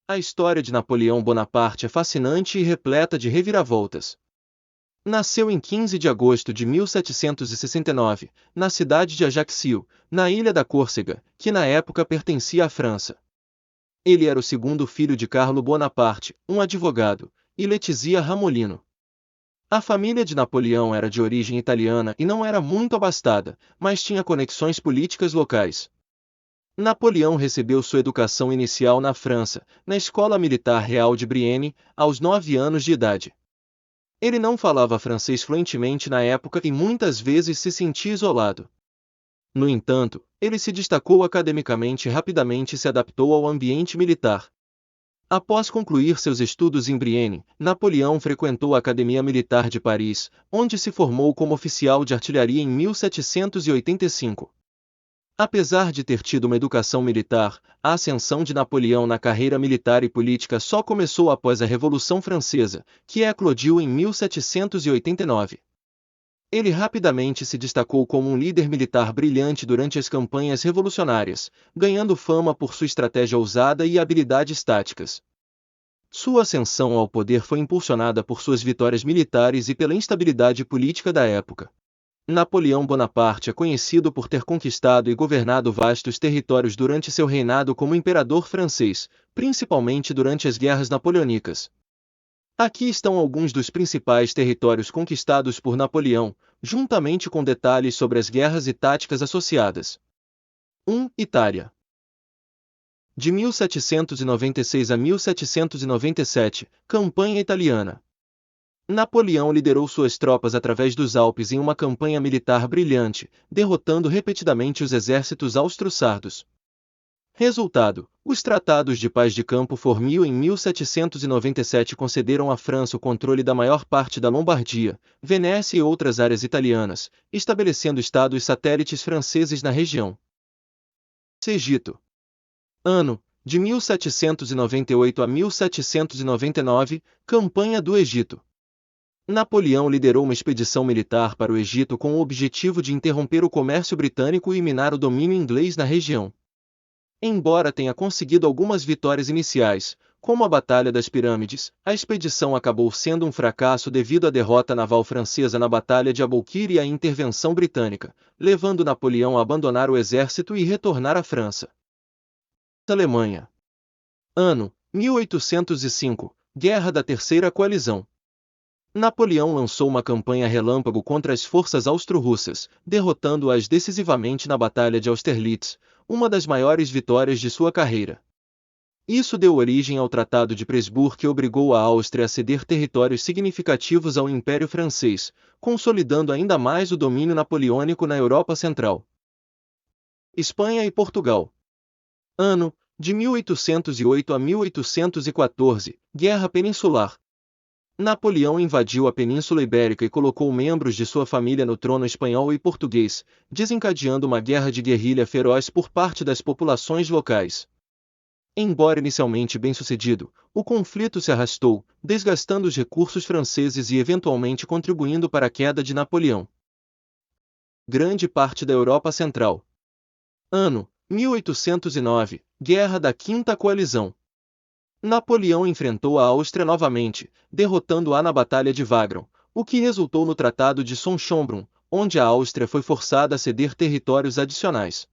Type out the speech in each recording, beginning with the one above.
A história de Napoleão Bonaparte é fascinante e repleta de reviravoltas. Nasceu em 15 de agosto de 1769, na cidade de Ajaccio, na ilha da Córcega, que na época pertencia à França. Ele era o segundo filho de Carlo Bonaparte, um advogado, e Letizia Ramolino. A família de Napoleão era de origem italiana e não era muito abastada, mas tinha conexões políticas locais. Napoleão recebeu sua educação inicial na França, na Escola Militar Real de Brienne, aos 9 anos de idade. Ele não falava francês fluentemente na época e muitas vezes se sentia isolado. No entanto, ele se destacou academicamente e rapidamente se adaptou ao ambiente militar. Após concluir seus estudos em Brienne, Napoleão frequentou a Academia Militar de Paris, onde se formou como oficial de artilharia em 1785. Apesar de ter tido uma educação militar, a ascensão de Napoleão na carreira militar e política só começou após a Revolução Francesa, que eclodiu em 1789. Ele rapidamente se destacou como um líder militar brilhante durante as campanhas revolucionárias, ganhando fama por sua estratégia ousada e habilidades táticas. Sua ascensão ao poder foi impulsionada por suas vitórias militares e pela instabilidade política da época. Napoleão Bonaparte é conhecido por ter conquistado e governado vastos territórios durante seu reinado como imperador francês, principalmente durante as guerras napoleônicas. Aqui estão alguns dos principais territórios conquistados por Napoleão, juntamente com detalhes sobre as guerras e táticas associadas. 1. Itália. De 1796 a 1797, Campanha Italiana. Napoleão liderou suas tropas através dos Alpes em uma campanha militar brilhante, derrotando repetidamente os exércitos austro-sardos. Resultado: os Tratados de Paz de Campo Formio em 1797 concederam à França o controle da maior parte da Lombardia, Venécia e outras áreas italianas, estabelecendo estados satélites franceses na região. Egito. Ano: de 1798 a 1799, Campanha do Egito. Napoleão liderou uma expedição militar para o Egito com o objetivo de interromper o comércio britânico e minar o domínio inglês na região. Embora tenha conseguido algumas vitórias iniciais, como a Batalha das Pirâmides, a expedição acabou sendo um fracasso devido à derrota naval francesa na Batalha de Aboukir e à intervenção britânica, levando Napoleão a abandonar o exército e retornar à França. Alemanha. Ano: 1805, Guerra da Terceira Coalizão. Napoleão lançou uma campanha relâmpago contra as forças austro-russas, derrotando-as decisivamente na Batalha de Austerlitz, uma das maiores vitórias de sua carreira. Isso deu origem ao Tratado de Pressburg que obrigou a Áustria a ceder territórios significativos ao Império Francês, consolidando ainda mais o domínio napoleônico na Europa Central. Espanha e Portugal. Ano: de 1808 a 1814, Guerra Peninsular. Napoleão invadiu a Península Ibérica e colocou membros de sua família no trono espanhol e português, desencadeando uma guerra de guerrilha feroz por parte das populações locais. Embora inicialmente bem-sucedido, o conflito se arrastou, desgastando os recursos franceses e eventualmente contribuindo para a queda de Napoleão. Grande parte da Europa Central. Ano: 1809, Guerra da Quinta Coalizão. Napoleão enfrentou a Áustria novamente, derrotando-a na Batalha de Wagram, o que resultou no Tratado de Solms-Schönbrunn, onde a Áustria foi forçada a ceder territórios adicionais.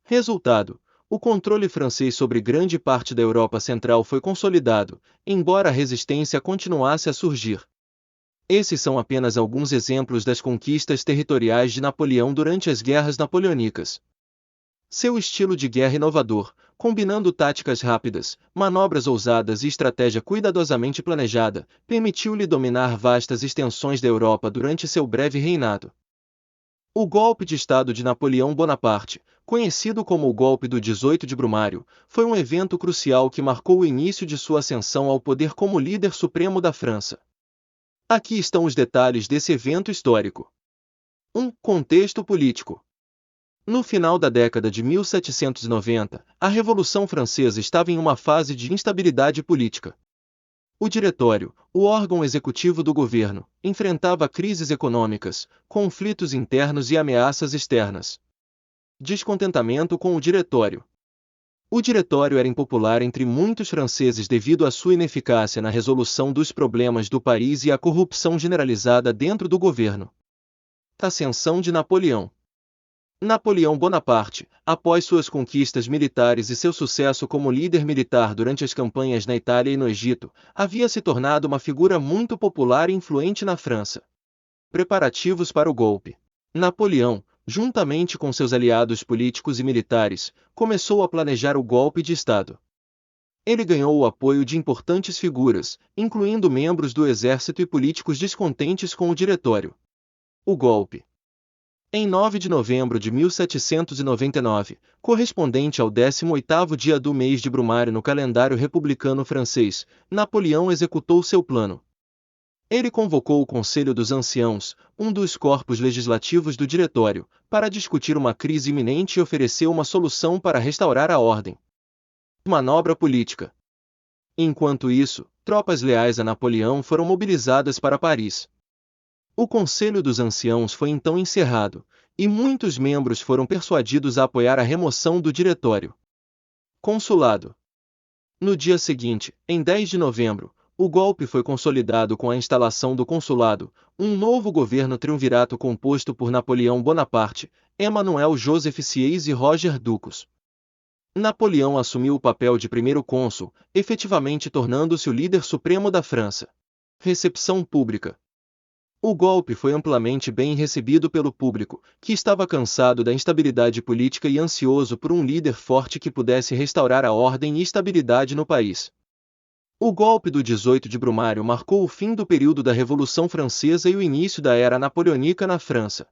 Resultado: o controle francês sobre grande parte da Europa Central foi consolidado, embora a resistência continuasse a surgir. Esses são apenas alguns exemplos das conquistas territoriais de Napoleão durante as guerras napoleônicas. Seu estilo de guerra inovador, combinando táticas rápidas, manobras ousadas e estratégia cuidadosamente planejada, permitiu-lhe dominar vastas extensões da Europa durante seu breve reinado. O golpe de Estado de Napoleão Bonaparte, conhecido como o Golpe do 18 de Brumário, foi um evento crucial que marcou o início de sua ascensão ao poder como líder supremo da França. Aqui estão os detalhes desse evento histórico. 1. Contexto político. No final da década de 1790, a Revolução Francesa estava em uma fase de instabilidade política. O Diretório, o órgão executivo do governo, enfrentava crises econômicas, conflitos internos e ameaças externas. Descontentamento com o Diretório. O diretório era impopular entre muitos franceses devido à sua ineficácia na resolução dos problemas do país e à corrupção generalizada dentro do governo. Ascensão de Napoleão. Napoleão Bonaparte, após suas conquistas militares e seu sucesso como líder militar durante as campanhas na Itália e no Egito, havia se tornado uma figura muito popular e influente na França. Preparativos para o golpe. Napoleão, juntamente com seus aliados políticos e militares, começou a planejar o golpe de Estado. Ele ganhou o apoio de importantes figuras, incluindo membros do exército e políticos descontentes com o diretório. O golpe. Em 9 de novembro de 1799, correspondente ao 18º dia do mês de Brumário no calendário republicano francês, Napoleão executou seu plano. Ele convocou o Conselho dos Anciãos, um dos corpos legislativos do diretório, para discutir uma crise iminente e ofereceu uma solução para restaurar a ordem. Manobra política. Enquanto isso, tropas leais a Napoleão foram mobilizadas para Paris. O Conselho dos Anciãos foi então encerrado, e muitos membros foram persuadidos a apoiar a remoção do diretório. Consulado. No dia seguinte, em 10 de novembro, o golpe foi consolidado com a instalação do consulado, um novo governo triunvirato composto por Napoleão Bonaparte, Emmanuel Joseph Sieyès e Roger Ducos. Napoleão assumiu o papel de primeiro cônsul, efetivamente tornando-se o líder supremo da França. Recepção pública. O golpe foi amplamente bem recebido pelo público, que estava cansado da instabilidade política e ansioso por um líder forte que pudesse restaurar a ordem e estabilidade no país. O golpe do 18 de Brumário marcou o fim do período da Revolução Francesa e o início da Era Napoleônica na França.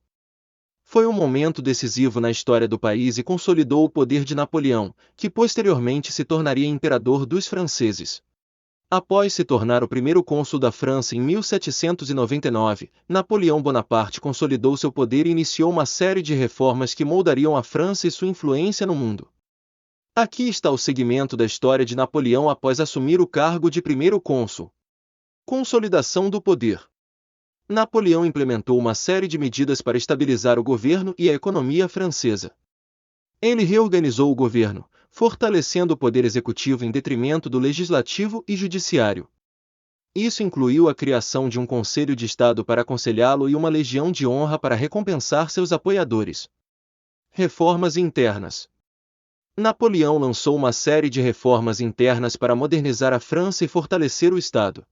Foi um momento decisivo na história do país e consolidou o poder de Napoleão, que posteriormente se tornaria imperador dos franceses. Após se tornar o primeiro cônsul da França em 1799, Napoleão Bonaparte consolidou seu poder e iniciou uma série de reformas que moldariam a França e sua influência no mundo. Aqui está o segmento da história de Napoleão após assumir o cargo de primeiro cônsul. Consolidação do poder. Napoleão implementou uma série de medidas para estabilizar o governo e a economia francesa. Ele reorganizou o governo, fortalecendo o poder executivo em detrimento do legislativo e judiciário. Isso incluiu a criação de um Conselho de Estado para aconselhá-lo e uma legião de honra para recompensar seus apoiadores. Reformas internas. Napoleão lançou uma série de reformas internas para modernizar a França e fortalecer o Estado.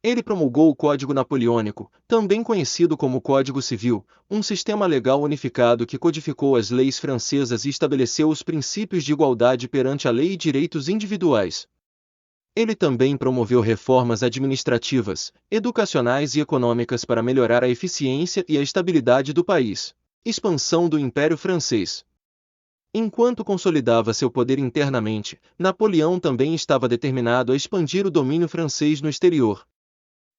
Ele promulgou o Código Napoleônico, também conhecido como Código Civil, um sistema legal unificado que codificou as leis francesas e estabeleceu os princípios de igualdade perante a lei e direitos individuais. Ele também promoveu reformas administrativas, educacionais e econômicas para melhorar a eficiência e a estabilidade do país. Expansão do Império Francês. Enquanto consolidava seu poder internamente, Napoleão também estava determinado a expandir o domínio francês no exterior.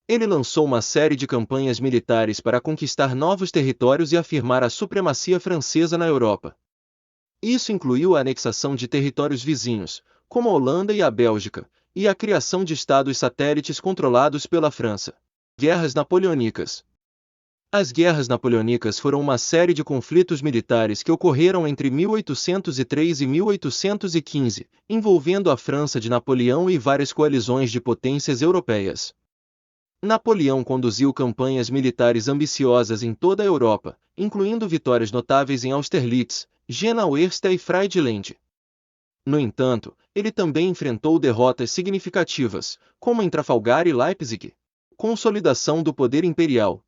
Ele lançou uma série de campanhas militares para conquistar novos territórios e afirmar a supremacia francesa na Europa. Isso incluiu a anexação de territórios vizinhos, como a Holanda e a Bélgica, e a criação de estados satélites controlados pela França. Guerras Napoleônicas. As Guerras Napoleônicas foram uma série de conflitos militares que ocorreram entre 1803 e 1815, envolvendo a França de Napoleão e várias coalizões de potências europeias. Napoleão conduziu campanhas militares ambiciosas em toda a Europa, incluindo vitórias notáveis em Austerlitz, Jena Oeste e Friedland. No entanto, ele também enfrentou derrotas significativas, como em Trafalgar e Leipzig. Consolidação do poder imperial.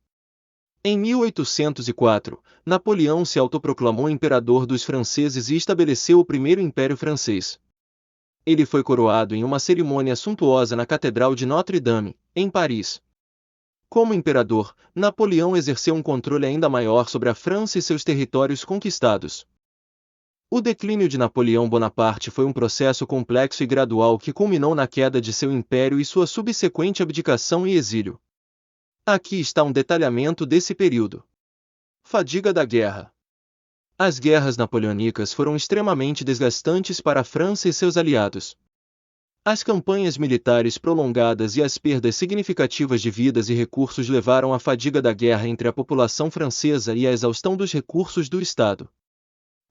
Em 1804, Napoleão se autoproclamou imperador dos franceses e estabeleceu o primeiro Império Francês. Ele foi coroado em uma cerimônia suntuosa na Catedral de Notre-Dame, em Paris. Como imperador, Napoleão exerceu um controle ainda maior sobre a França e seus territórios conquistados. O declínio de Napoleão Bonaparte foi um processo complexo e gradual que culminou na queda de seu império e sua subsequente abdicação e exílio. Aqui está um detalhamento desse período. Fadiga da guerra. As guerras napoleônicas foram extremamente desgastantes para a França e seus aliados. As campanhas militares prolongadas e as perdas significativas de vidas e recursos levaram à fadiga da guerra entre a população francesa e à exaustão dos recursos do Estado.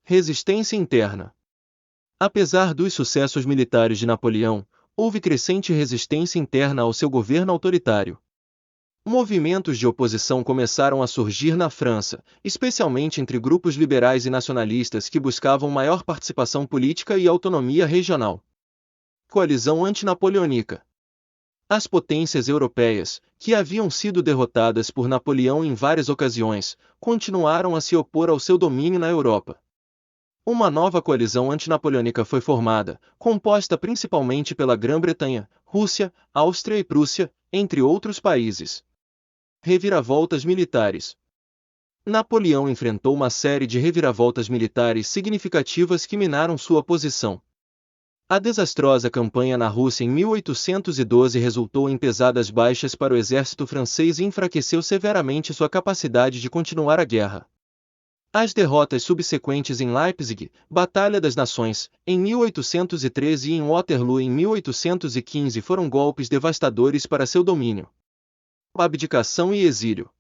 Resistência interna. Apesar dos sucessos militares de Napoleão, houve crescente resistência interna ao seu governo autoritário. Movimentos de oposição começaram a surgir na França, especialmente entre grupos liberais e nacionalistas que buscavam maior participação política e autonomia regional. Coalizão antinapoleônica. As potências europeias, que haviam sido derrotadas por Napoleão em várias ocasiões, continuaram a se opor ao seu domínio na Europa. Uma nova coalizão antinapoleônica foi formada, composta principalmente pela Grã-Bretanha, Rússia, Áustria e Prússia, entre outros países. Reviravoltas militares. Napoleão enfrentou uma série de reviravoltas militares significativas que minaram sua posição. A desastrosa campanha na Rússia em 1812 resultou em pesadas baixas para o exército francês e enfraqueceu severamente sua capacidade de continuar a guerra. As derrotas subsequentes em Leipzig, Batalha das Nações, em 1813 e em Waterloo em 1815 foram golpes devastadores para seu domínio. Abdicação e exílio.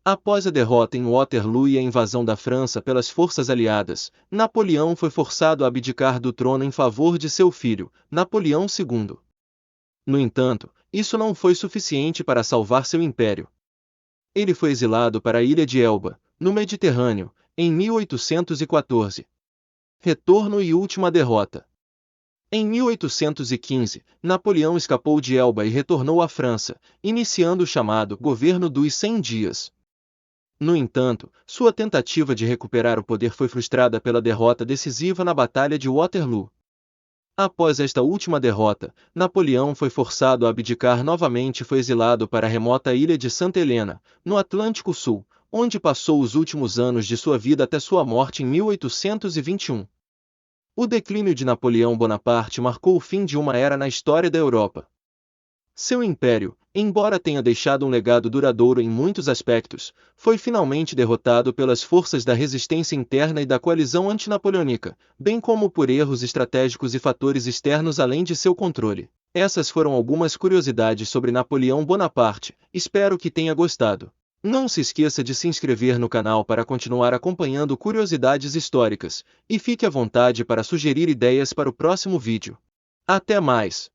Após a derrota em Waterloo e a invasão da França pelas forças aliadas, Napoleão foi forçado a abdicar do trono em favor de seu filho, Napoleão II. No entanto, isso não foi suficiente para salvar seu império. Ele foi exilado para a ilha de Elba, no Mediterrâneo, em 1814. Retorno e última derrota. Em 1815, Napoleão escapou de Elba e retornou à França, iniciando o chamado Governo dos 100 Dias. No entanto, sua tentativa de recuperar o poder foi frustrada pela derrota decisiva na Batalha de Waterloo. Após esta última derrota, Napoleão foi forçado a abdicar novamente e foi exilado para a remota ilha de Santa Helena, no Atlântico Sul, onde passou os últimos anos de sua vida até sua morte em 1821. O declínio de Napoleão Bonaparte marcou o fim de uma era na história da Europa. Seu império, embora tenha deixado um legado duradouro em muitos aspectos, foi finalmente derrotado pelas forças da resistência interna e da coalizão antinapoleônica, bem como por erros estratégicos e fatores externos além de seu controle. Essas foram algumas curiosidades sobre Napoleão Bonaparte, espero que tenha gostado. Não se esqueça de se inscrever no canal para continuar acompanhando curiosidades históricas, e fique à vontade para sugerir ideias para o próximo vídeo. Até mais!